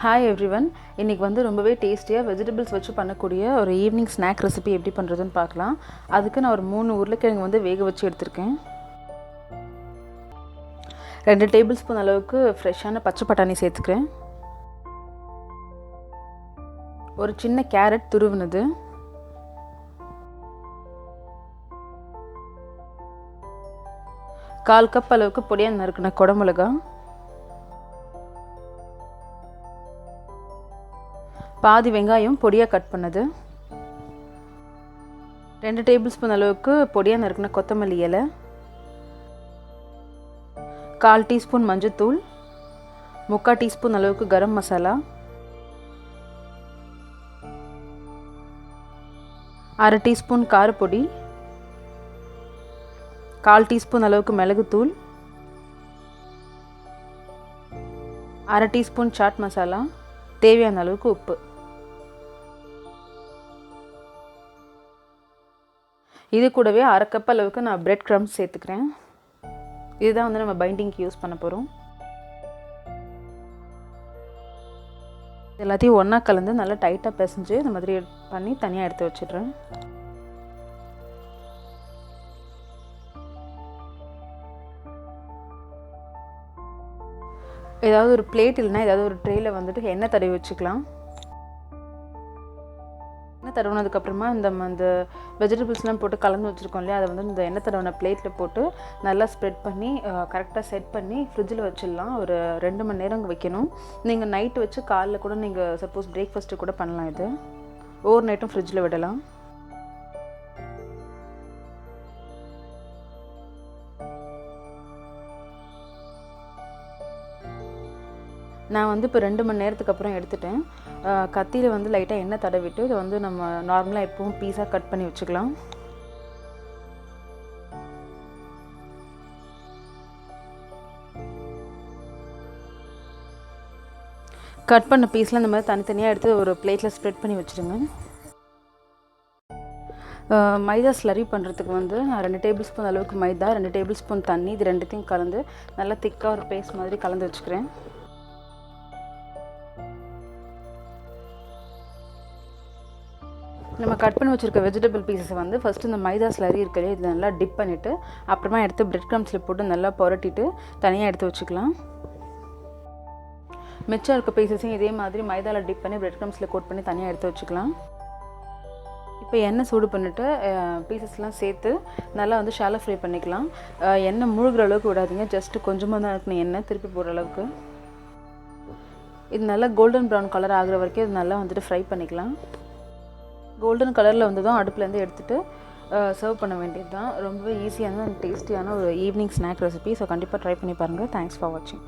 Hi everyone. இன்றைக்கி வந்து ரொம்பவே டேஸ்டியாக வெஜிடபிள்ஸ் வச்சு பண்ணக்கூடிய ஒரு ஈவினிங் ஸ்நாக் ரெசிபி எப்படி பண்ணுறதுன்னு பார்க்கலாம். அதுக்கு நான் ஒரு 3 உருளைக்கிழங்கு வந்து வேக வச்சு எடுத்திருக்கேன். 2 டேபிள் ஸ்பூன் அளவுக்கு ஃப்ரெஷ்ஷான பச்சை பட்டாணி சேர்த்துக்கிறேன். ஒரு சின்ன கேரட் துருவினது, கால் கப் அளவுக்கு பொடியாக நறுக்கின குடமிளகா, பாதி வெங்காயம் பொடியாக கட் பண்ணது, 2 டேபிள் ஸ்பூன் அளவுக்கு பொடியாக நறுக்கின கொத்தமல்லி இலை, 1/4 டீஸ்பூன் மஞ்சத்தூள், 3/4 டீஸ்பூன் அளவுக்கு கரம் மசாலா, 1/2 டீஸ்பூன் காரப்பொடி, 1/4 டீஸ்பூன் அளவுக்கு மிளகுத்தூள், 1/2 டீஸ்பூன் சாட் மசாலா, தேவையான அளவுக்கு உப்பு. இது கூடவே 1/2 கப் அளவுக்கு நான் breadcrumbs சேர்த்துக்கிறேன். இதுதான் வந்து நம்ம பைண்டிங்க்கு யூஸ் பண்ண போகிறோம். எல்லாத்தையும் ஒன்றா கலந்து நல்லா டைட்டாக பிசைஞ்சு இந்த மாதிரி பண்ணி தனியாக எடுத்து வச்சிடுறேன். ஏதாவது ஒரு பிளேட் இல்லைனா ஏதாவது ஒரு ட்ரேயில் வந்துட்டு எண்ணெய் தடவி வச்சுக்கலாம். எண்ணெய் தடவினதுக்கப்புறமா அந்த வெஜிடபிள்ஸ்லாம் போட்டு கலந்து வச்சுருக்கோம் இல்லையா, அதை வந்து இந்த எண்ணெய் தடவின பிளேட்டில் போட்டு நல்லா ஸ்ப்ரெட் பண்ணி கரெக்டாக செட் பண்ணி ஃப்ரிட்ஜில் வச்சிடலாம். ஒரு 2 மணி நேரம் வைக்கணும். நீங்கள் நைட்டு வச்சு காலைல கூட நீங்கள் சப்போஸ் பிரேக்ஃபாஸ்ட்டு கூட பண்ணலாம். இது ஓவர் நைட்டும் ஃப்ரிட்ஜில் விடலாம். நான் வந்து இப்போ 2 மணி நேரத்துக்கு அப்புறம் எடுத்துட்டேன். கத்தியில் வந்து லைட்டாக எண்ணெய் தடவிட்டு இதை வந்து நம்ம நார்மலாக எப்பவும் பீஸாக கட் பண்ணி வச்சுக்கலாம். கட் பண்ண பீஸில் இந்த மாதிரி தனித்தனியாக எடுத்து ஒரு பிளேட்டில் ஸ்ப்ரெட் பண்ணி வச்சுருங்க. மைதா ஸ்லரி பண்ணுறதுக்கு வந்து நான் 2 டேபிள் ஸ்பூன் அளவுக்கு மைதா, 2 டேபிள் ஸ்பூன் தண்ணி, இது ரெண்டுத்தையும் கலந்து நல்லா திக்காக ஒரு பேஸ்ட் மாதிரி கலந்து வச்சுக்கிறேன். நம்ம கட் பண்ணி வச்சுருக்க வெஜிடபிள் பீஸஸை வந்து ஃபஸ்ட்டு இந்த மைதா ஸ்லரி இருக்கிறதே இது நல்லா டிப் பண்ணிவிட்டு அப்புறமா எடுத்து breadcrumbsல போட்டு நல்லா புரட்டிட்டு தனியாக எடுத்து வச்சுக்கலாம். மிச்சம் இருக்க பீஸஸையும் இதே மாதிரி மைதாவில் டிப் பண்ணி breadcrumbsல கோட் பண்ணி தனியாக எடுத்து வச்சுக்கலாம். இப்போ எண்ணெய் சூடு பண்ணிவிட்டு பீசஸ்லாம் சேர்த்து நல்லா வந்து ஷாலோ ஃப்ரை பண்ணிக்கலாம். எண்ணெய் மூழ்கிற அளவுக்கு விடாதீங்க, ஜஸ்ட்டு கொஞ்சமாக தான் இருக்கணும் எண்ணெய் திருப்பி போடுற அளவுக்கு. இது நல்லா கோல்டன் ப்ரௌன் கலர் ஆகிற வரைக்கும் இது நல்லா வந்துட்டு ஃப்ரை பண்ணிக்கலாம். கோல்டன் கலரில் வந்து தான் அடுப்புலேருந்து எடுத்துகிட்டு சர்வ் பண்ண வேண்டியது தான். ரொம்பவே ஈஸியான அண்ட் டேஸ்டியான ஒரு ஈவினிங் ஸ்நாக் ரெசிபி. ஸோ கண்டிப்பாக ட்ரை பண்ணி பாருங்கள். தேங்க்ஸ் ஃபார் வாட்சிங்.